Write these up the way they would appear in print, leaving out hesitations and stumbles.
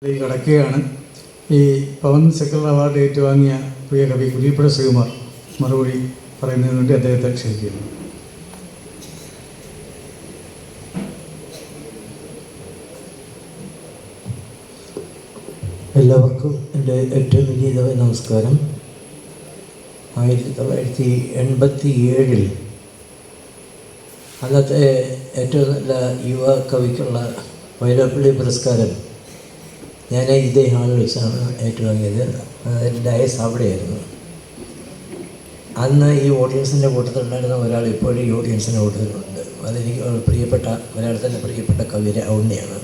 കടക്കുകയാണ്. ഈ പവൻ secular award ഏറ്റുവാങ്ങിയ പ്രിയ കവി കുരിപ്പുഴ ശ്രീകുമാർ മറുപടി പറയുന്നതിന് വേണ്ടി അദ്ദേഹത്തെ ക്ഷണിക്കുന്നു. എല്ലാവർക്കും എൻ്റെ ഏറ്റവും വിനീതമായ നമസ്കാരം. 1987 അന്നത്തെ ഏറ്റവും നല്ല യുവ കവിക്കുള്ള വൈലോപ്പിള്ളി പുരസ്കാരം ഞാൻ ഇതേ ഹാളിൽ വെച്ചാണ് ഏറ്റുവാങ്ങിയത്. അതിൻ്റെ ഡയസ് അവിടെയായിരുന്നു. അന്ന് ഈ ഓഡിയൻസിൻ്റെ കൂട്ടത്തിലുണ്ടായിരുന്ന ഒരാൾ ഇപ്പോഴും ഈ ഓഡിയൻസിൻ്റെ കൂട്ടത്തിലുണ്ട്. അതെനിക്ക് പ്രിയപ്പെട്ട മലയാളത്തിൻ്റെ പ്രിയപ്പെട്ട കവി രാവണ്യാണ്.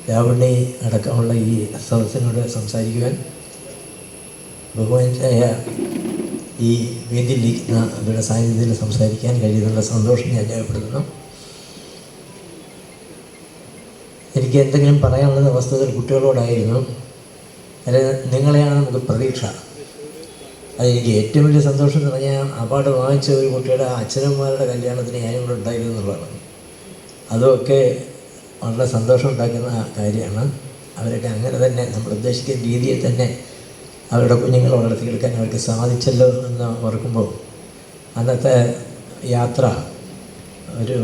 രാവണ്ണി അടക്കമുള്ള ഈ സദസ്സിനോട് സംസാരിക്കുവാൻ ബഹുമാനായ ഈ വേദിയിലിരിക്കുന്ന അവരുടെ സാന്നിധ്യത്തിൽ സംസാരിക്കാൻ കഴിയുന്നുള്ള സന്തോഷം ഞാൻ രേഖപ്പെടുത്തുന്നു. എനിക്ക് എന്തെങ്കിലും പറയാനുള്ള വസ്തുതകൾ കുട്ടികളോടായിരുന്നു. അതായത് നിങ്ങളെയാണ് നമുക്ക് പ്രതീക്ഷ. അതെനിക്ക് ഏറ്റവും വലിയ സന്തോഷം എന്ന് പറഞ്ഞാൽ അവാർഡ് വാങ്ങിച്ച ഒരു കുട്ടിയുടെ അച്ഛനമ്മമാരുടെ കല്യാണത്തിന് ഞാനും കൂടെ ഉണ്ടായിരുന്നു എന്നുള്ളതാണ്. അതുമൊക്കെ വളരെ സന്തോഷം ഉണ്ടാക്കുന്ന കാര്യമാണ്. അവരൊക്കെ അങ്ങനെ തന്നെ നമ്മൾ ഉദ്ദേശിക്കുന്ന രീതിയിൽ തന്നെ അവരുടെ കുഞ്ഞുങ്ങളെ വളർത്തിയെടുക്കാൻ അവർക്ക് സാധിച്ചല്ലോ എന്ന് ഓർക്കുമ്പോൾ അന്നത്തെ യാത്ര ഒരു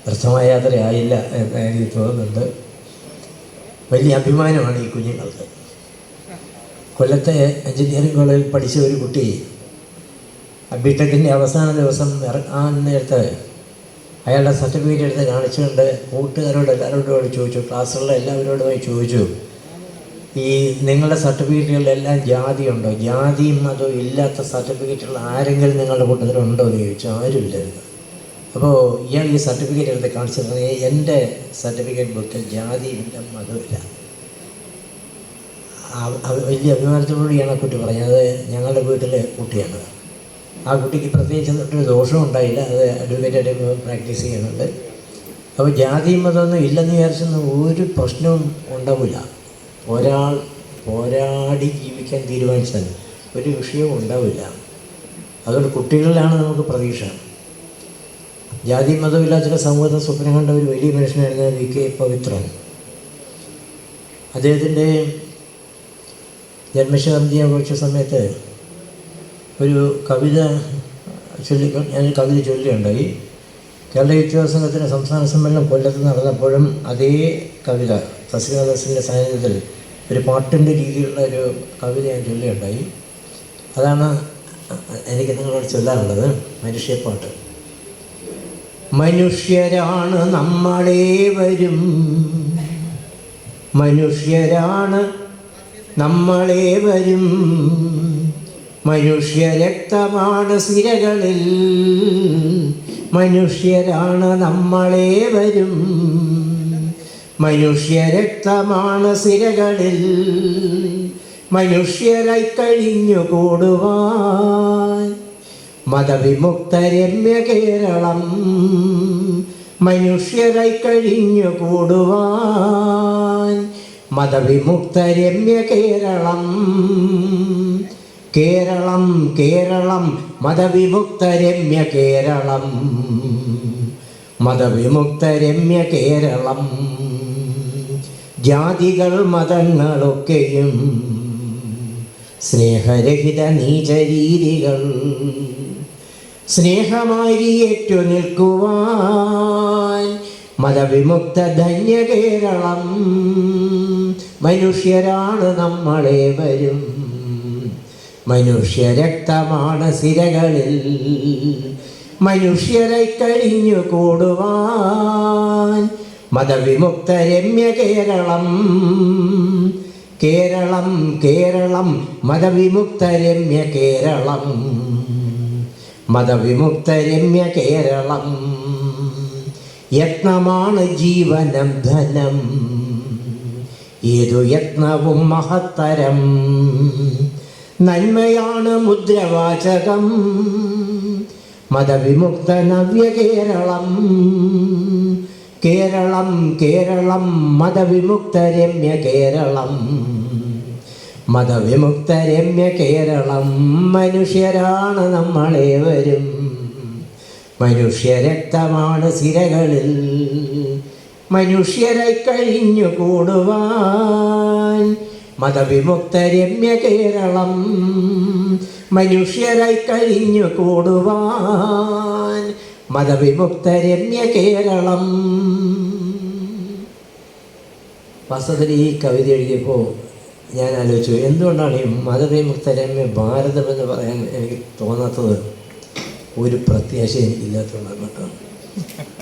വ്യർത്ഥമായ യാത്രയായില്ല എന്ന് എനിക്ക് തോന്നുന്നുണ്ട്. വലിയ അഭിമാനമാണ് ഈ കുഞ്ഞുങ്ങൾക്ക്. കൊല്ലത്തെ എഞ്ചിനീയറിംഗ് കോളേജിൽ പഠിച്ച ഒരു കുട്ടി ബിടെക്കിൻ്റെ അവസാന ദിവസം ഇറങ്ങാൻ നേരത്ത് അയാളുടെ സർട്ടിഫിക്കറ്റ് എടുത്ത് കാണിച്ചുകൊണ്ട് കൂട്ടുകാരോട് എല്ലാവരോടും ചോദിച്ചു, ക്ലാസ്സുകളിലെ എല്ലാവരോടുമായി ചോദിച്ചു, ഈ നിങ്ങളുടെ സർട്ടിഫിക്കറ്റുകളിലെല്ലാം ജാതിയുണ്ടോ? ജാതിയും മതവും ഇല്ലാത്ത സർട്ടിഫിക്കറ്റുകൾ ആരെങ്കിലും നിങ്ങളുടെ കൂട്ടത്തിലുണ്ടോ എന്ന് ചോദിച്ചു. ആരുമില്ലായിരുന്നു. അപ്പോൾ ഇയാൾ ഈ സർട്ടിഫിക്കറ്റ് എടുത്ത് കാണിച്ചിരുന്നത് എൻ്റെ സർട്ടിഫിക്കറ്റ് ബുക്കിൽ ജാതിയില്ല മതമില്ല. വലിയ അഭിമാനത്തോടുകൂടിയാണ് ആ കുട്ടി പറഞ്ഞത്. ഞങ്ങളുടെ വീട്ടിലെ കുട്ടിയാണ്. ആ കുട്ടിക്ക് പ്രത്യേകിച്ച് ഒരു ദോഷവും ഉണ്ടായില്ല. അത് അഡ്വക്കേറ്റായിട്ട് പ്രാക്ടീസ് ചെയ്യുന്നുണ്ട്. അപ്പോൾ ജാതിയും മതമൊന്നും ഇല്ലെന്ന് വിചാരിച്ചൊന്നും ഒരു പ്രശ്നവും ഉണ്ടാവില്ല. ഒരാൾ പോരാടി ജീവിക്കാൻ തീരുമാനിച്ചാൽ ഒരു വിഷയവും ഉണ്ടാവില്ല. അതുകൊണ്ട് കുട്ടികളിലാണ് നമുക്ക് പ്രതീക്ഷ. ജാതി മതമില്ലാത്ത സമൂഹത്തെ സ്വപ്നം കണ്ട ഒരു വലിയ മനുഷ്യനായിരുന്നു VK പവിത്രൻ. അദ്ദേഹത്തിൻ്റെ ജന്മശതാബ്ദി ആഘോഷിച്ച സമയത്ത് ഒരു കവിത ഞാനൊരു കവിത ചൊല്ലുകയുണ്ടായി. കേരള യുവജന സംഘത്തിൻ്റെ സംസ്ഥാന സമ്മേളനം കൊല്ലത്ത് നടന്നപ്പോഴും അതേ കവിത സസ്യനാഥസിൻ്റെ സാന്നിധ്യത്തിൽ ഒരു പാട്ടിൻ്റെ രീതിയിലുള്ള ഒരു കവിത ഞാൻ ചൊല്ലുകയുണ്ടായി. അതാണ് എനിക്ക് നിങ്ങളോട് ചൊല്ലാനുള്ളത്. മനുഷ്യപ്പാട്ട്. മനുഷ്യരാണ് നമ്മളേവരും, മനുഷ്യരാണ് നമ്മളേവരും, മനുഷ്യരക്തമാണ് സിരകളിൽ, മനുഷ്യരാണ് നമ്മളേവരും, മനുഷ്യരക്തമാണ് സിരകളിൽ, മനുഷ്യരായി കഴിഞ്ഞു കൂടുവാൻ മതവിമുക്ത രമ്യ കേരളം, മനുഷ്യരായി കഴിഞ്ഞു കൂടുവാൻ മതവിമുക്ത രമ്യ കേരളം, കേരളം കേരളം മതവിമുക്ത രമ്യ കേരളം, മതവിമുക്ത രമ്യ കേരളം. ജാതികൾ മതങ്ങളൊക്കെയും സ്നേഹരഹിത നീചരീതികൾ, സ്നേഹമായി ഏറ്റു നിൽക്കുവാൻ മതവിമുക്ത ധന്യ കേരളം, മനുഷ്യരാണ് നമ്മളേവരും, മനുഷ്യരക്തമാണ് സിരകളിൽ, മനുഷ്യരായി കഴിഞ്ഞു കൂടുവാൻ മതവിമുക്ത രമ്യ കേരളം, കേരളം കേരളം മതവിമുക്ത രമ്യ കേരളം, മതവിമുക്ത രമ്യ കേരളം. യത്നമാണ് ജീവനം ധനം, ഏതു യത്നവും മഹത്തരം, നന്മയാണ് മുദ്രാവാചകം, മതവിമുക്ത നവ്യ കേരളം, കേരളം കേരളം മതവിമുക്ത രമ്യ കേരളം, മതവിമുക്ത രമ്യ കേരളം. മനുഷ്യരാണ് നമ്മളേവരും, മനുഷ്യരക്തമാണ് സിരകളിൽ, മനുഷ്യരായി കഴിഞ്ഞു കൂടുവാൻ മതവിമുക്ത രമ്യ കേരളം. മനുഷ്യരായി കഴിഞ്ഞു കൂടുവാൻ മതവിമുക്ത രമ്യ കേരളം. വാസ്തവത്തിൽ ഈ കവിത എഴുതിയപ്പോൾ ഞാൻ ആലോചിച്ചു, എന്തുകൊണ്ടാണ് ഈ മതവിമുക്ത രമ്യ ഭാരതം എന്ന് പറയാൻ എനിക്ക് തോന്നാത്തത്? ഒരു പ്രത്യാശ എനിക്കില്ലാത്തതുകൊണ്ടാണ് കേട്ടോ.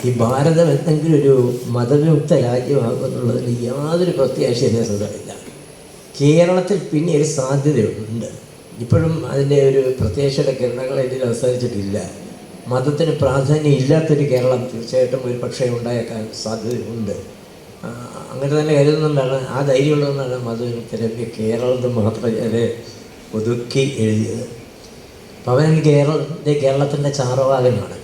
ഈ ഭാരതം എന്തെങ്കിലും ഒരു മതവിമുക്ത രാജ്യമാകുമെന്നുള്ളതിൽ യാതൊരു പ്രത്യാശ എന്നെ സ്വന്തമില്ല. കേരളത്തിൽ പിന്നെ ഒരു സാധ്യതയുണ്ട്. ഇപ്പോഴും അതിൻ്റെ ഒരു പ്രത്യാശയുടെ കിരണങ്ങൾ ഇതിൽ അവസാനിച്ചിട്ടില്ല. മതത്തിന് പ്രാധാന്യം ഇല്ലാത്തൊരു കേരളം തീർച്ചയായിട്ടും ഒരു പക്ഷേ ഉണ്ടായേക്കാൻ സാധ്യതയുണ്ട്. അങ്ങനെ തന്നെ കരുതുന്നുകൊണ്ടാണ്, ആ ധൈര്യമുള്ളതുകൊണ്ടാണ് മതവിമുക്തരമ്യ കേരളത്തിൽ മാത്രം ഞാൻ ഒതുക്കി എഴുതിയത്. പവൻ കേരളത്തിൻ്റെ ചാർവാകനാണ്.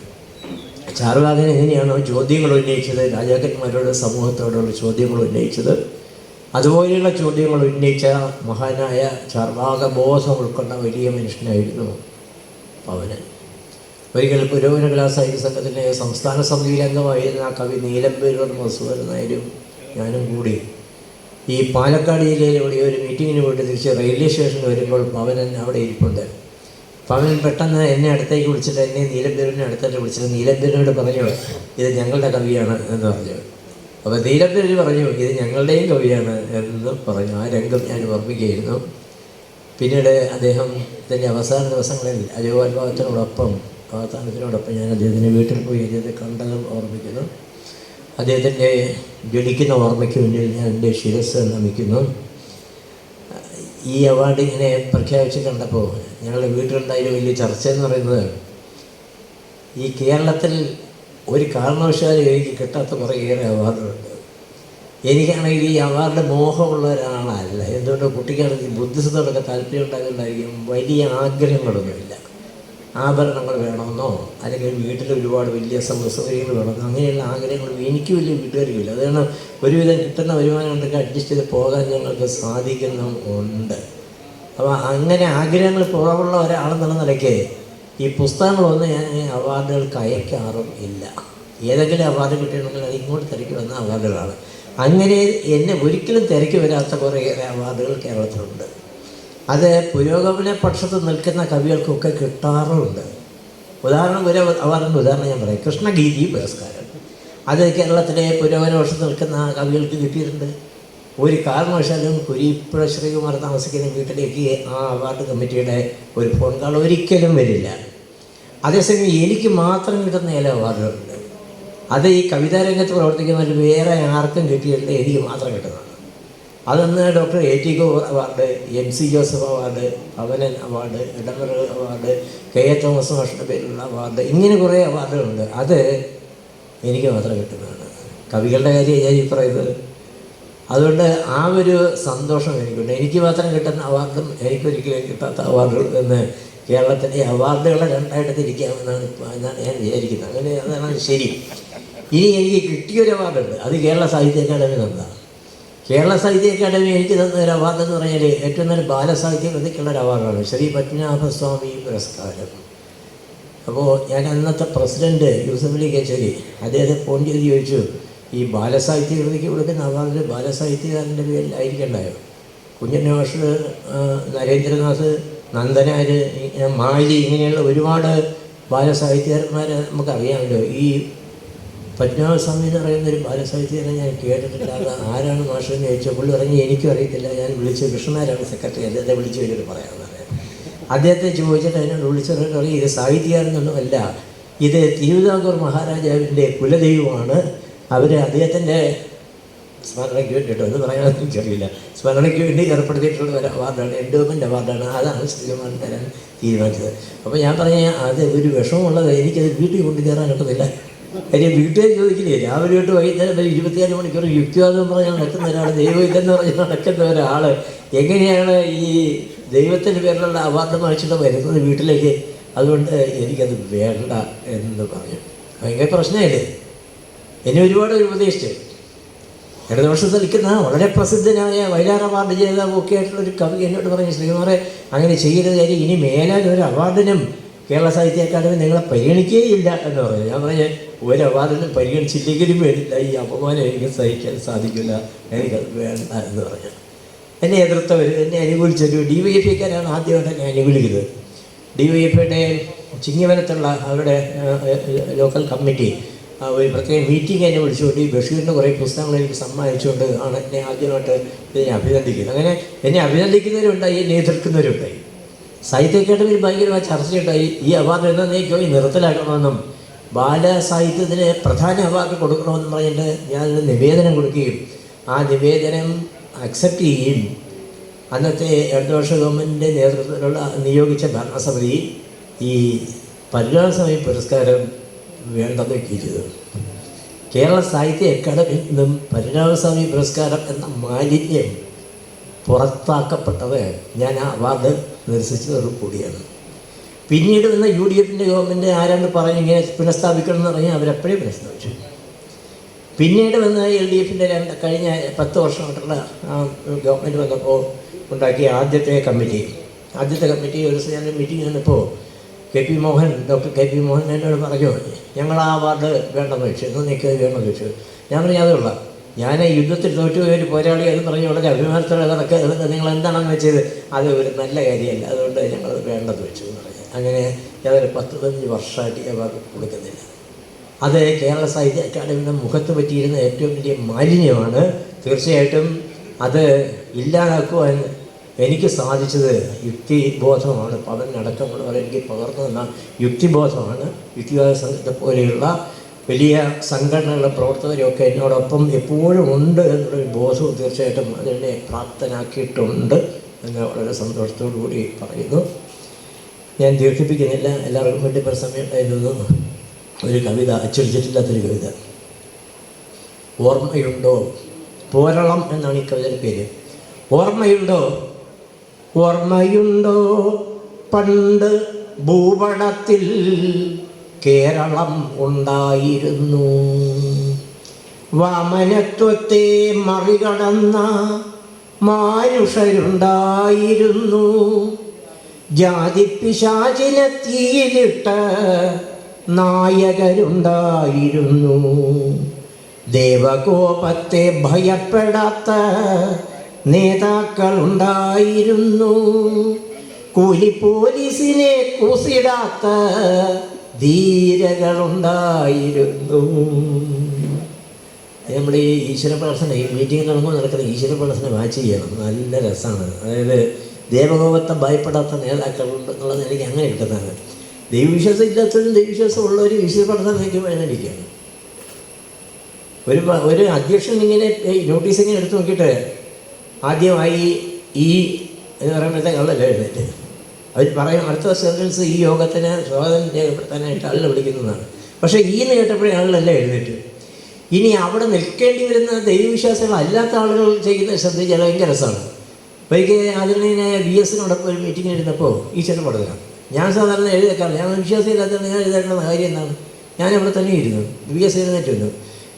ചാർവാകൻ എങ്ങനെയാണോ ചോദ്യങ്ങൾ ഉന്നയിച്ചത്, രാജാക്കന്മാരോട് സമൂഹത്തോടുള്ള ചോദ്യങ്ങൾ ഉന്നയിച്ചത്, അതുപോലെയുള്ള ചോദ്യങ്ങൾ ഉന്നയിച്ച മഹാനായ ചാർവാകബോധം ഉൾക്കൊണ്ട വലിയ മനുഷ്യനായിരുന്നു പവനൻ. ഒരിക്കൽ പുരോഗമന കലാസാഹിത്യ സംഘത്തിൻ്റെ സംസ്ഥാന സമിതിയിലെ അംഗമായിരുന്ന ആ കവി നീലമ്പേരൂർ മധുസൂദനൻ നായരും ഞാനും കൂടി ഈ പാലക്കാട് ജില്ലയിലൂടെ ഒരു മീറ്റിങ്ങിന് പോയിട്ട് തിരിച്ച് റെയിൽവേ സ്റ്റേഷനിൽ വരുമ്പോൾ പവനൻ അവിടെ ഇരിപ്പുണ്ട്. പവനൻ പെട്ടെന്ന് എന്നെ അടുത്തേക്ക് വിളിച്ചിട്ട്, എന്നെ നീലമ്പേരൂരിനെ അടുത്തേക്ക് വിളിച്ചിട്ട് നീലമ്പേരൂരോട് പറഞ്ഞു, ഇത് ഞങ്ങളുടെ കവിയാണ് എന്ന് പറഞ്ഞു. അപ്പോൾ നീലമ്പേരൂർ പറഞ്ഞു, ഇത് ഞങ്ങളുടെയും കവിയാണ് എന്ന് പറഞ്ഞു. ആ രംഗം ഞാൻ ഓർമ്മിക്കുകയായിരുന്നു. പിന്നീട് അദ്ദേഹം ഇതിൻ്റെ അവസാന ദിവസങ്ങളിൽ അജയോത്ഭാവത്തിനോടൊപ്പം ഞാൻ അദ്ദേഹത്തിൻ്റെ വീട്ടിൽ പോയി അദ്ദേഹത്തെ കണ്ടതും ഓർമ്മിക്കുന്നു. അദ്ദേഹത്തിൻ്റെ ജ്വലിക്കുന്ന ഓർമ്മയ്ക്ക് മുന്നിൽ ഞാൻ എൻ്റെ ശിരസ് നമിക്കുന്നു. ഈ അവാർഡ് ഇങ്ങനെ പ്രഖ്യാപിച്ച് കണ്ടപ്പോൾ ഞങ്ങളുടെ വീട്ടിലുണ്ടായ വലിയ ചർച്ച എന്ന് പറയുന്നത്, ഈ കേരളത്തിൽ ഒരു കാരണവശാലും എനിക്ക് കിട്ടാത്ത കുറേയേറെ അവാർഡുകളുണ്ട്. എനിക്കാണെങ്കിൽ ഈ അവാർഡ് മോഹമുള്ള ഒരാളല്ല. എന്തുകൊണ്ട് കുട്ടിക്കാണെങ്കിൽ ബുദ്ധിസത്തോടൊക്കെ താല്പര്യം ഉണ്ടാകുന്നുണ്ടായിരിക്കും. വലിയ ആഗ്രഹങ്ങളൊന്നുമില്ല. ആഭരണങ്ങൾ വേണമെന്നോ അല്ലെങ്കിൽ വീട്ടിൽ ഒരുപാട് വലിയ സൗകര്യങ്ങൾ വേണമെന്നോ അങ്ങനെയുള്ള ആഗ്രഹങ്ങളും എനിക്ക് വലിയ വീട്ടുകാർക്കില്ല. അതുകൊണ്ട് ഒരുവിധം കിട്ടുന്ന വരുമാനം ഉണ്ടെങ്കിൽ അഡ്ജസ്റ്റ് ചെയ്ത് പോകാൻ ഞങ്ങൾക്ക് സാധിക്കുന്നുമുണ്ട്. അപ്പോൾ അങ്ങനെ ആഗ്രഹങ്ങൾ കുറവുള്ള ഒരാളെന്നുള്ള നിലയ്ക്ക് ഈ പുസ്തകങ്ങളൊന്നും ഞാൻ അവാർഡുകൾക്ക് അയക്കാറും ഇല്ല. ഏതെങ്കിലും അവാർഡ് കിട്ടിയിട്ടുണ്ടെങ്കിൽ അത് ഇങ്ങോട്ട് തിരക്കി വന്ന അവാർഡുകളാണ്. അങ്ങനെ എന്നെ ഒരിക്കലും തിരക്കി വരാത്ത കുറേയേറെ അവാർഡുകൾ കേരളത്തിലുണ്ട്. അത് പുരോഗമന പക്ഷത്ത് നിൽക്കുന്ന കവികൾക്കൊക്കെ കിട്ടാറുണ്ട്. ഒരു അവാർഡിൻ്റെ ഉദാഹരണം ഞാൻ പറയാം. കൃഷ്ണഗീതി പുരസ്കാരം അത് കേരളത്തിലെ പുരോഗമന പക്ഷത്ത് നിൽക്കുന്ന കവികൾക്ക് കിട്ടിയിട്ടുണ്ട്. ഒരു കാരണവശാലും കുരിപ്പുഴ ശ്രീകുമാർ താമസിക്കുന്ന വീട്ടിലേക്ക് ആ അവാർഡ് കമ്മിറ്റിയുടെ ഒരു ഫോൺ കാൾ ഒരിക്കലും വരില്ല. അതേസമയം എനിക്ക് മാത്രം കിട്ടുന്ന ചില അവാർഡുകളുണ്ട്. അത് ഈ കവിതാരംഗത്ത് പ്രവർത്തിക്കുന്നതിൽ വേറെ ആർക്കും കിട്ടിയിട്ടില്ല, എനിക്ക് മാത്രം കിട്ടുന്നതാണ്. അതൊന്ന് doctor A.T. Award, MC Joseph award, Pavanan award, Idamar award, K.A. Thomas മാഷിൻ്റെ പേരിലുള്ള അവാർഡ്, ഇങ്ങനെ കുറേ അവാർഡുകളുണ്ട്. അത് എനിക്ക് മാത്രം കിട്ടുന്നതാണ്. കവികളുടെ കാര്യം ഞാൻ ഈ പറയുന്നത്. അതുകൊണ്ട് ആ ഒരു സന്തോഷം എനിക്കുണ്ട്. എനിക്ക് മാത്രം കിട്ടുന്ന അവാർഡും എനിക്കൊരിക്കലും കിട്ടാത്ത അവാർഡുകൾ എന്ന് കേരളത്തിലെ അവാർഡുകളെ രണ്ടായിട്ട് തിരിക്കാമെന്നാണ് ഞാൻ വിചാരിക്കുന്നത്. അങ്ങനെ അതാണ് ശരി. ഇനി എനിക്ക് കിട്ടിയൊരു അവാർഡുണ്ട്. അത് കേരള സാഹിത്യ അക്കാദമി തന്നതാണ്. കേരള സാഹിത്യ അക്കാദമി എനിക്ക് തന്ന ഒരു അവാർഡ് എന്ന് പറഞ്ഞാൽ ഏറ്റവും നല്ല ബാലസാഹിത്യ കൃതിക്കുള്ളൊരു അവാർഡാണ് ശ്രീ പത്മനാഭസ്വാമി പുരസ്കാരം. അപ്പോൾ ഞാൻ അന്നത്തെ പ്രസിഡൻറ്റ് യൂസഫലി കേച്ചേരി അദ്ദേഹത്തെ ഫോൺ ചെയ്ത് ചോദിച്ചു, ഈ ബാലസാഹിത്യ കൃതിക്ക് കൊടുക്കുന്ന അവാർഡ് ബാലസാഹിത്യകാരൻ്റെ പേരിലായിരിക്കണ്ടായോ? കുഞ്ഞൻ മാഷ്, നരേന്ദ്രനാഥ്, നന്ദനാർ, മാലി, ഇങ്ങനെയുള്ള ഒരുപാട് ബാലസാഹിത്യകാരന്മാരെ നമുക്കറിയാമല്ലോ. ഈ പത്മനാഭസ്വാമി എന്ന് പറയുന്നൊരു ബാലസാഹിത്യകാരനെ ഞാൻ കേട്ടിട്ടില്ല. അത് ആരാണ് മാഷെന്ന് ചോദിച്ചാൽ പുള്ളി പറഞ്ഞ് എനിക്കും അറിയത്തില്ല. ഞാൻ വിളിച്ച് കൃഷ്ണനാരാണ് സെക്രട്ടറി, അദ്ദേഹത്തെ വിളിച്ച് കഴിഞ്ഞിട്ട് പറയാമെന്ന് പറയാം. അദ്ദേഹത്തെ ചോദിച്ചിട്ട് അതിനോട് വിളിച്ചിട്ട് പറയും, ഇത് സാഹിത്യകാരനൊന്നുമല്ല, ഇത് തിരുവിതാംകൂർ മഹാരാജാവിൻ്റെ കുലദൈവമാണ്. അവർ അദ്ദേഹത്തിൻ്റെ സ്മരണയ്ക്ക് വേണ്ടിയിട്ടോ എന്ന് പറയാനൊന്നും എനിക്കറിയില്ല, സ്മരണയ്ക്ക് വേണ്ടി ഏർപ്പെടുത്തിയിട്ടുള്ള ഒരു അവാർഡാണ്, എൻഡോമെൻ്റ് അവാർഡാണ്. അതാണ് ശ്രീകുമാരൻ തരാൻ തീരുമാനിച്ചത്. അപ്പോൾ ഞാൻ പറഞ്ഞ അത് ഒരു വിഷമമുള്ളത്, എനിക്കത് വീട്ടിൽ കൊണ്ടു കയറാനൊക്കത്തില്ല. കാര്യം വീട്ടുകാർ ചോദിക്കില്ലേ, രാവിലെ തൊട്ട് വൈകുന്നേരം വരെ 24 മണിക്കൂർ യുക്തിവാദം പറഞ്ഞാൽ നടക്കുന്ന ഒരാൾ, ദൈവം ഇല്ലെന്ന് പറഞ്ഞാൽ നടക്കുന്ന ഒരാൾ എങ്ങനെയാണ് ഈ ദൈവത്തിൻ്റെ പേരിലുള്ള അവാർഡ് വാങ്ങിച്ചിട്ട് വരുന്നത് വീട്ടിലേക്ക്? അതുകൊണ്ട് എനിക്കത് വേണ്ട എന്ന് പറഞ്ഞു. ഭയങ്കര പ്രശ്നമല്ലേ? എന്നെ ഒരുപാട് ഉപദേശിച്ചു. ഇടതുപക്ഷത്ത് നിൽക്കുന്ന വളരെ പ്രസിദ്ധനായ വയലാർ അവാർഡ് ജേതാവ് ഒക്കെ ആയിട്ടുള്ളൊരു കവി എന്നോട് പറഞ്ഞു, ശ്രീകുമാറെ അങ്ങനെ ചെയ്യരുത്, കാര്യം ഇനി മേലാൽ ഒരു അവാർഡിനും കേരള സാഹിത്യ അക്കാദമി നിങ്ങളെ പരിഗണിക്കുകയില്ല എന്ന് പറഞ്ഞു. ഞാൻ പറഞ്ഞു, ഒരു അവാർഡിനും പരിഗണിച്ചില്ലെങ്കിലും വേണ്ടില്ല, ഈ അപമാനം എനിക്ക് സഹിക്കാൻ സാധിക്കില്ല, എനിക്കത് വേണ്ട എന്ന് പറഞ്ഞു. എന്നെ എതിർത്തവർ, എന്നെ അനുകൂലിച്ചൊരു DYFIക്കാരാണ് ആദ്യമായിട്ട് എന്നെ അനുകൂലിക്കുന്നത്. DYFIയുടെ ചിങ്ങവനത്തുള്ള അവരുടെ ലോക്കൽ കമ്മിറ്റി ഒരു പ്രത്യേക മീറ്റിംഗ് എന്നെ വിളിച്ചുകൊണ്ട് ഈ ബഷീറിൻ്റെ കുറേ പുസ്തകങ്ങൾ എനിക്ക് സമ്മാനിച്ചുകൊണ്ട് ആണ് എന്നെ ആദ്യമായിട്ട് ഇതിനെ അഭിനന്ദിക്കുന്നത്. അങ്ങനെ എന്നെ അഭിനന്ദിക്കുന്നവരുണ്ടായി, എന്നെ എതിർക്കുന്നവരുണ്ടായി. സാഹിത്യ അക്കാദമിയിൽ ഭയങ്കരമായ ചർച്ചയുണ്ടായി. ഈ അവാർഡ് എന്നേക്കോ നിർത്തലാക്കണമെന്നും ബാലസാഹിത്യത്തിന് പ്രധാന അവാർഡ് കൊടുക്കണമെന്നും പറഞ്ഞിട്ട് ഞാനൊരു നിവേദനം കൊടുക്കുകയും ആ നിവേദനം അക്സെപ്റ്റ് ചെയ്യുകയും അന്നത്തെ ഇടതുപക്ഷ ഗവൺമെൻറ്റിൻ്റെ നേതൃത്വത്തിലുള്ള നിയോഗിച്ച ഭരണസമിതി ഈ പരിണാമസ്വാമി പുരസ്കാരം വേണ്ടെന്ന് വയ്ക്കുകയും ചെയ്തു. കേരള സാഹിത്യ അക്കാദമിയിൽ നിന്നും പരിണാമസ്വാമി പുരസ്കാരം എന്ന മാലിന്യം പുറത്താക്കപ്പെട്ടത് ഞാൻ ആ അവാർഡ് നിരസിച്ചതോടു കൂടിയാണ്. പിന്നീട് വന്ന UDFൻ്റെ ഗവൺമെൻറ് ആരാണ്ട് പറഞ്ഞ് ഇങ്ങനെ പുനഃസ്ഥാപിക്കണം എന്ന് പറഞ്ഞാൽ അവരെപ്പോഴും പുനഃസ്ഥാപിച്ചു. പിന്നീട് വന്ന LDFൻ്റെ കഴിഞ്ഞ 10 വർഷമായിട്ടുള്ള ഗവൺമെൻറ് വന്നപ്പോൾ ഉണ്ടാക്കിയ ആദ്യത്തെ കമ്മിറ്റി ഒരു ഞാൻ മീറ്റിംഗ് വന്നപ്പോൾ ഡോക്ടർ കെ പി മോഹൻ എന്നോട് പറഞ്ഞു, ഞങ്ങൾ ആ അവാർഡ് വേണ്ടെന്ന് വെച്ചു, എന്ന് നിൽക്കുന്നത് വേണമെന്ന് വെച്ചു. ഞാൻ പറഞ്ഞു അതേയുള്ള ഞാൻ യുദ്ധത്തിൽ തോറ്റുപോയ ഒരു പോരാളി എന്ന് പറഞ്ഞ് വളരെ അഭിമാനത്തോടെ കണക്ക് നിങ്ങൾ എന്താണെന്ന് വെച്ചത് അത് ഒരു നല്ല കാര്യമല്ല, അതുകൊണ്ട് ഞങ്ങളത് വേണ്ടെന്ന് വെച്ചു എന്ന് പറഞ്ഞു. അങ്ങനെ ഏതൊരു 10-15 വർഷമായിട്ട് ഈ അവാർഡ് കൊടുക്കുന്നില്ല. അത് കേരള സാഹിത്യ അക്കാദമിയുടെ മുഖത്ത് പറ്റിയിരുന്ന ഏറ്റവും വലിയ മാലിന്യമാണ്. തീർച്ചയായിട്ടും അത് ഇല്ലാതാക്കുവാൻ എനിക്ക് സാധിച്ചത് യുക്തിബോധമാണ്. പവനടക്കമുള്ളവർ എനിക്ക് പകർന്നു തന്ന യുക്തിബോധമാണ്. യുക്തിവാദ സംഘത്തെ പോലെയുള്ള വലിയ സംഘടനകളുടെ പ്രവർത്തകരൊക്കെ എന്നോടൊപ്പം എപ്പോഴും ഉണ്ട് എന്നുള്ളൊരു ബോധവും തീർച്ചയായിട്ടും അതിനെ പ്രാപ്തനാക്കിയിട്ടുണ്ട് എന്ന് വളരെ സന്തോഷത്തോടു കൂടി പറയുന്നു. ഞാൻ ദീർഘിപ്പിക്കുന്നില്ല, എല്ലാവർക്കും വേണ്ടി ഇപ്പോൾ സമയം ഉണ്ടായിരുന്നു. ഒരു കവിത, അച്ചടിച്ചിട്ടില്ലാത്തൊരു കവിത, ഓർമ്മയുണ്ടോ, പോരളം എന്നാണ് ഈ കവിതയുടെ പേര്. ഓർമ്മയുണ്ടോ പണ്ട് ഭൂപടത്തിൽ കേരളം ഉണ്ടായിരുന്നു, വാമനത്വത്തെ മറികടന്ന മാനുഷരുണ്ടായിരുന്നു, ജാതിപ്പിശാചിനെ തീയിലിട്ട നായകരുണ്ടായിരുന്നു, ദേവകോപത്തെ ഭയപ്പെടാത്ത നേതാക്കളുണ്ടായിരുന്നു, കൂലിപ്പോലീസിനെ കൂസിടാത്ത ധീരകളുണ്ടായിരുന്നു. നമ്മൾ ഈ ഈശ്വര പ്രാർത്ഥന, ഈ മീറ്റിംഗ് നടക്കുന്ന ഈശ്വര പ്രാർത്ഥന വാച്ച് ചെയ്യണം, നല്ല രസമാണ്. അതായത് ദേവകോപത്തെ ഭയപ്പെടാത്ത നേതാക്കളുണ്ട് എന്നുള്ളത് എനിക്ക് അങ്ങനെ കിട്ടുന്നതാണ്. ദൈവവിശ്വാസം ഇല്ലാത്തവരും ദൈവവിശ്വാസം ഉള്ളവരും ഈശ്വര പ്രാർത്ഥന നയിക്കുമ്പോൾ എഴുന്നേൽക്കുകയാണ്. ഒരു അധ്യക്ഷൻ ഇങ്ങനെ നോട്ടീസ് ഇങ്ങനെ എടുത്തു നോക്കിയിട്ട് ആദ്യമായി ഈ എന്ന് പറയുമ്പോഴത്തേക്ക് ആളല്ലേ എഴുന്നേറ്റ് അവർ പറയും അടുത്ത സെൻറ്റൻസ് ഈ യോഗത്തിന് സ്വാഗതം രേഖപ്പെടുത്താനായിട്ട് ആളുകൾ വിളിക്കുന്നതാണ്. പക്ഷേ ഈ എന്ന് കേട്ടപ്പോഴേ ആളുകളല്ല എഴുന്നേറ്റ്. ഇനി അവിടെ നിൽക്കേണ്ടി വരുന്ന ദൈവവിശ്വാസികളല്ലാത്ത ആളുകൾ ചെയ്യുന്ന ശ്രദ്ധിച്ചാൽ ഭയങ്കര രസമാണ്. ഒരിക്കൽ ആദരണീയനായ VS-നോടൊപ്പം ഒരു മീറ്റിംഗ് ഇരുന്നപ്പോൾ ഈശ്വരൻ പഠനം ഞാൻ സാധാരണ എഴുതേക്കാറില്ല. ഞാൻ വിശ്വാസമില്ലാത്തത് ഞാൻ എഴുതേണ്ട കാര്യം എന്താണ്, ഞാൻ അവിടെ തന്നെ ഇരുന്നു. VS എഴുന്നേറ്റ് വന്നു.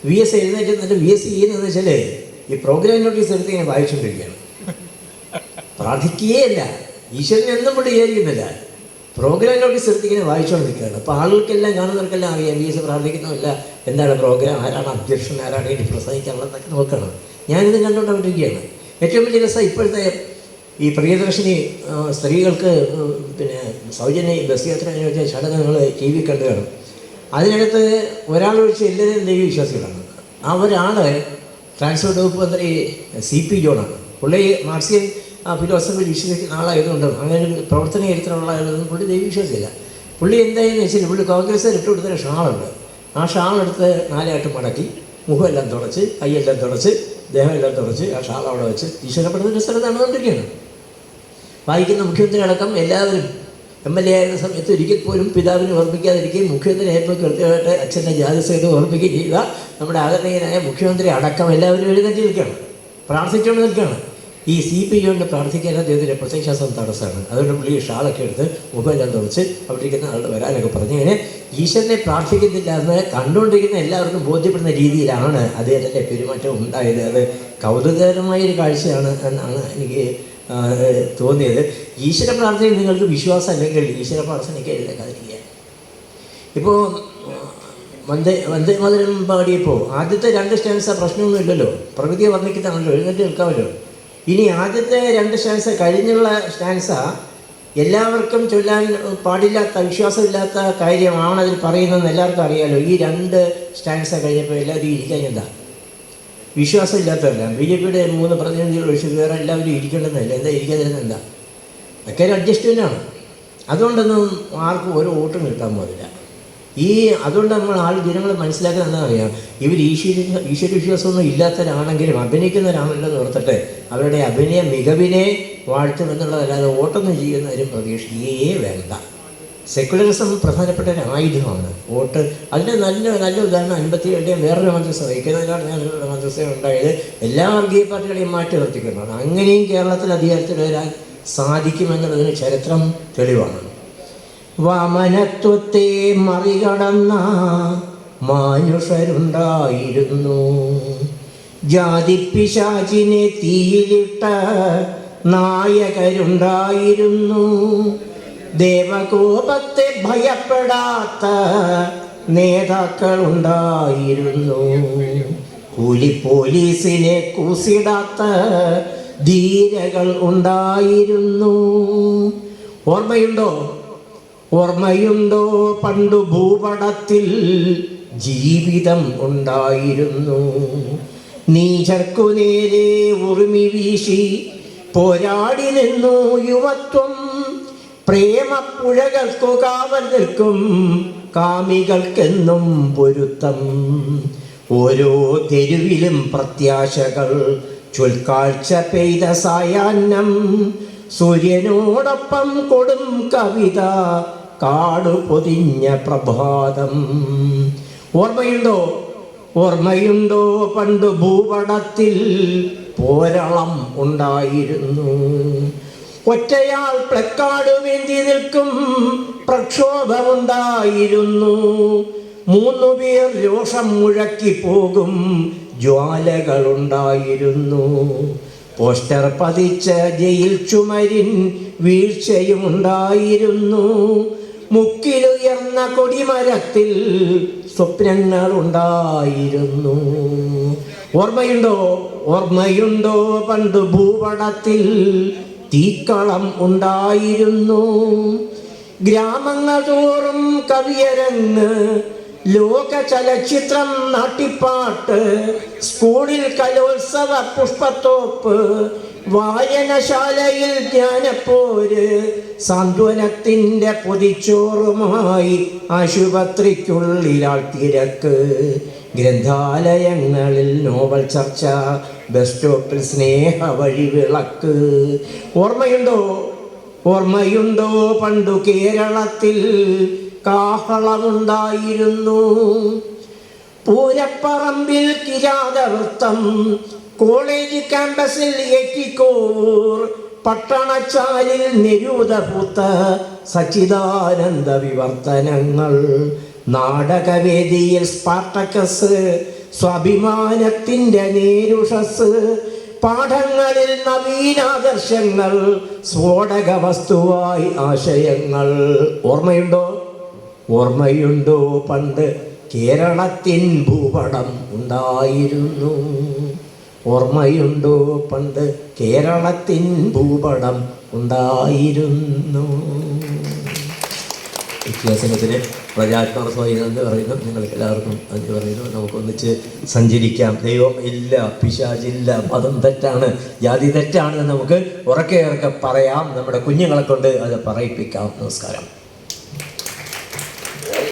VS എഴുന്നേറ്റ് എന്നിട്ട് VS ചെയ്യുന്നതെന്ന് വെച്ചാൽ ഈ പ്രോഗ്രാം നോട്ടീസ് എടുത്ത് ഇങ്ങനെ വായിച്ചുകൊണ്ടിരിക്കുകയാണ്. പ്രാർത്ഥിക്കുകയല്ല, ഈശ്വരൻ എന്നും കൂടി വിചാരിക്കുന്നില്ല, പ്രോഗ്രാം നോട്ടീസ് എടുത്ത് ഇങ്ങനെ വായിച്ചുകൊണ്ടിരിക്കുകയാണ്. അപ്പോൾ ആളുകൾക്കെല്ലാം കാണുന്നവർക്കെല്ലാം അറിയാം VS പ്രാർത്ഥിക്കുന്നുമില്ല, എന്താണ് പ്രോഗ്രാം, ആരാണ് അധ്യക്ഷൻ, ആരാണ് ഇനി പ്രസംഗിക്കാനുള്ളതൊക്കെ നോക്കണം. ഞാനിത് കണ്ടുകൊണ്ടിരിക്കുകയാണ്. ഏറ്റവും വലിയ രസം ഇപ്പോഴത്തെ ഈ പ്രിയദർശിനി സ്ത്രീകൾക്ക് പിന്നെ സൗജന്യ ബസ് യാത്ര വെച്ച ചടങ്ങുകൾ TV കണ്ടു കാണും. അതിനകത്ത് ഒരാളൊഴിച്ച് എല്ലാവരും ദൈവവിശ്വാസികളാണ്. ആ ഒരാൾ ട്രാൻസ്പോർട്ട് വകുപ്പ് മന്ത്രി CP ജോണാണ്. പുള്ളി മാർക്സിയൻ ഫിലോസഫിയിൽ വിശ്വസിക്കുന്ന ആളായതുകൊണ്ട് അങ്ങനെ ഒരു പ്രവർത്തന ചരിത്രമുള്ള ആളായതുകൊണ്ട് പുള്ളി ദൈവവിശ്വാസിയില്ല. പുള്ളി എന്തായെന്ന് വെച്ചാൽ പുള്ളി കോൺഗ്രസ് ഇട്ട് കൊടുത്തൊരു ഷാളുണ്ട്. ആ ഷാളെടുത്ത് 4 ആയിട്ട് മടക്കി മുഖമെല്ലാം തുടച്ച് കൈയെല്ലാം തുടച്ച് ദേഹമെല്ലാം തുടച്ച് ആ ഷാൾ അവിടെ വെച്ച് ഈശ്വരപ്പെടുന്ന സ്ഥലത്ത് നടന്നുകൊണ്ടിരിക്കുകയാണ്. വായിക്കുന്ന മുഖ്യമന്ത്രി അടക്കം എല്ലാവരും MLA ആയിരുന്ന സമയത്ത് ഒരിക്കൽ പോലും പിതാവിനെ ഓർമ്മിക്കാതിരിക്കുകയും മുഖ്യമന്ത്രി ആയപ്പോൾ കൃത്യമായിട്ട് അച്ഛൻ്റെ ജാതിസഹിതം ഓർമ്മിക്കുകയും ചെയ്ത നമ്മുടെ ആദരണീയനായ മുഖ്യമന്ത്രി അടക്കം എല്ലാവരും എഴുന്നേറ്റ് നിൽക്കുകയാണ്, പ്രാർത്ഥിച്ചുകൊണ്ട് നിൽക്കുകയാണ്. ഈ CP ജോണിൻ്റെ പ്രാർത്ഥിക്കാൻ അദ്ദേഹത്തിൻ്റെ പ്രത്യക്ഷാസം തടസ്സമാണ്. അതുകൊണ്ട് പുള്ളി ഷാളൊക്കെ എടുത്ത് മുഖമെല്ലാം തുടച്ച് അവിടെ ഇരിക്കുന്ന ആളുടെ വരാനൊക്കെ പറഞ്ഞ് ഇങ്ങനെ ഈശ്വരനെ പ്രാർത്ഥിക്കുന്നില്ല എന്ന് കണ്ടുകൊണ്ടിരിക്കുന്ന എല്ലാവർക്കും ബോധ്യപ്പെടുന്ന രീതിയിലാണ് അദ്ദേഹത്തിൻ്റെ പെരുമാറ്റം ഉണ്ടായത്. അത് കൗതുകകരമായൊരു കാഴ്ചയാണ് എന്നാണ് എനിക്ക് തോന്നിയത്. ഈശ്വര പ്രാർത്ഥനയിൽ നിങ്ങൾക്ക് വിശ്വാസം അല്ലെങ്കിൽ ഈശ്വര പ്രാർത്ഥനയ്ക്ക് എഴുതേക്കാതിരിക്കുക. ഇപ്പോൾ വന്ദേമാതരം പാടിയപ്പോൾ ആദ്യത്തെ 2 സ്റ്റാൻസ പ്രശ്നമൊന്നും ഇല്ലല്ലോ, പ്രകൃതിയെ വർണ്ണിക്കുന്നതാണല്ലോ, എഴുന്നേറ്റ് നിൽക്കാമല്ലോ. ഇനി ആദ്യത്തെ 2 സ്റ്റാൻസ കഴിഞ്ഞുള്ള സ്റ്റാൻസ എല്ലാവർക്കും ചൊല്ലാൻ പാടില്ലാത്ത, വിശ്വാസമില്ലാത്ത കാര്യമാണ് അതിൽ പറയുന്നതെന്ന് എല്ലാവർക്കും അറിയാമല്ലോ. ഈ 2 സ്റ്റാൻസ കഴിഞ്ഞപ്പോൾ എല്ലാവരും ഇരിക്കാൻ എന്താ വിശ്വാസമില്ലാത്തതല്ല. BJPയുടെ 3 പ്രതിനിധികൾ ഒഴിച്ച് വേറെ എല്ലാവരും ഇരിക്കേണ്ടതല്ല. എന്താ ഇരിക്കാതിരുന്നത്? എന്താ ഒക്കെ ഒരു അഡ്ജസ്റ്റ്മെൻ്റാണ്. അതുകൊണ്ടൊന്നും ആർക്കും ഒരു വോട്ടും കിട്ടാൻ പോകില്ല. അതുകൊണ്ട് ജനങ്ങൾ മനസ്സിലാക്കുന്നത് എന്താ അറിയാം, ഇവർ ഈശ്വര വിശ്വാസമൊന്നും ഇല്ലാത്തവരാണെങ്കിലും അഭിനയിക്കുന്നവരാണല്ലോ എന്ന് ഓർത്തിട്ട് അവരുടെ അഭിനയ മികവിനെ വാഴ്ത്തുമെന്നുള്ളതല്ലാതെ വോട്ടൊന്നും ചെയ്യുന്നവരും പ്രതീക്ഷിക്കുകയേ വേണ്ട. സെക്കുലറിസം പ്രധാനപ്പെട്ട ഒരു ആയുധമാണ് വോട്ട്. അതിൻ്റെ നല്ല ഉദാഹരണം 57 വേറൊരു മന്ത്രിസഭ, ഇക്കനാട് മന്ത്രിസഭ ഉണ്ടായത് എല്ലാ വർഗീയ പാർട്ടികളെയും മാറ്റി നിർത്തിക്കൊണ്ടാണ്. അങ്ങനെയും കേരളത്തിൽ അധികാരത്തിൽ വരാൻ സാധിക്കുമെന്നുള്ളതിന് ചരിത്രം തെളിവാണ്. വാമനത്വത്തെ മറികടന്ന മാനുഷരുണ്ടായിരുന്നു, ജാതിപ്പിശാചിനെ തീയിലിട്ട നായകരുണ്ടായിരുന്നു, ദേവകോപത്തെ ഭയപ്പെടാത്ത നേതാക്കളുണ്ടായിരുന്നു, കൂലി പോലീസിനെ കൂസിടാത്ത ധീരകൾ ഉണ്ടായിരുന്നു. ഓർമ്മയുണ്ടോ പണ്ടു ഭൂപടത്തിൽ ജീവിതം ഉണ്ടായിരുന്നു, നീചർക്കു നേരെ ഉറുമി വീശി പോരാടി നിന്നു യുവത്വം, പ്രേമപ്പുഴകൾക്കു കാവൽ നിൽക്കും കാമികൾക്കെന്നും പൊരുത്തം, ഓരോ തെരുവിലും പ്രത്യാശകൾ, ചൊൽക്കാഴ്ച പെയ്ത സായാഹ്നം, സൂര്യനോടൊപ്പം കൊടും കവിത, കാടു പൊതിഞ്ഞ പ്രഭാതം. ഓർമ്മയുണ്ടോ പണ്ട് ഭൂപടത്തിൽ പോരളം ഉണ്ടായിരുന്നു, ഒറ്റയാൾ പ്ലക്കാർഡ് വേണ്ടി നിൽക്കും പ്രക്ഷോഭമുണ്ടായിരുന്നു, 3 പേർ രോഷം മുഴക്കി പോകും ജ്വാലകളുണ്ടായിരുന്നു, പോസ്റ്റർ പതിച്ച ജയിൽ ചുമരിൻ വീഴ്ചയുമുണ്ടായിരുന്നു, മുക്കിലുയർന്ന കൊടിമരത്തിൽ സ്വപ്നങ്ങളുണ്ടായിരുന്നു. ഓർമ്മയുണ്ടോ പണ്ട് ഭൂപടത്തിൽ തീക്കളം ഉണ്ടായിരുന്നു, ഗ്രാമങ്ങൾ തോറും കവിയരങ്ങ്, ലോക ചലച്ചിത്രം, നാട്ടിപ്പാട്ട്, സ്കൂളിൽ കലോത്സവ പുഷ്പത്തോപ്പ്, വായനശാലയിൽ ജ്ഞാനപ്പോര്, സാന്ത്വനത്തിൻ്റെ പൊതിച്ചോറുമായി ആശുപത്രിക്കുള്ളിലാൾ തിരക്ക്, ഗ്രന്ഥാലയങ്ങളിൽ നോവൽ ചർച്ച, ബസ് സ്റ്റോപ്പിൽ സ്നേഹ വഴിവിളക്ക്. ഓർമ്മയുണ്ടോ പണ്ടു കേരളത്തിൽ കാഹളമുണ്ടായിരുന്നു, പൂരപ്പറമ്പിൽ കിരാതവൃത്തം, കോളേജ് ക്യാമ്പസിൽ ഏറ്റിക്കോർ, പട്ടണച്ചാലിൽ നിരൂതപൂത്ത സച്ചിദാനന്ദ വിവർത്തനങ്ങൾ, നാടകവേദിയിൽ സ്പാർട്ടക്കസ്, സ്വാഭിമാനത്തിൻ്റെ നേരുഷസ്, പാഠങ്ങളിൽ നവീനാദർശങ്ങൾ, സ്ഫോടക വസ്തുവായി ആശയങ്ങൾ. ഓർമ്മയുണ്ടോ പണ്ട് കേരളത്തിൻ ഭൂപടം ഉണ്ടായിരുന്നു, ഓർമ്മയുണ്ടോ പണ്ട് കേരളത്തിൻ ഭൂപടം ഉണ്ടായിരുന്നു. വിദ്യാസനത്തിന് പ്രജാത്മകമായി എന്ന് പറയുന്നു. നിങ്ങൾക്ക് എല്ലാവർക്കും എന്ന് പറയുന്നു. നമുക്കൊന്നിച്ച് സഞ്ചരിക്കാം. ദൈവം ഇല്ല, പിശാചില്ല, മതം തെറ്റാണ്, ജാതി തെറ്റാണ് എന്ന് നമുക്ക് ഉറക്കെ പറയാം. നമ്മുടെ കുഞ്ഞുങ്ങളെ കൊണ്ട് അത് പറയിപ്പിക്കാം. നമസ്കാരം.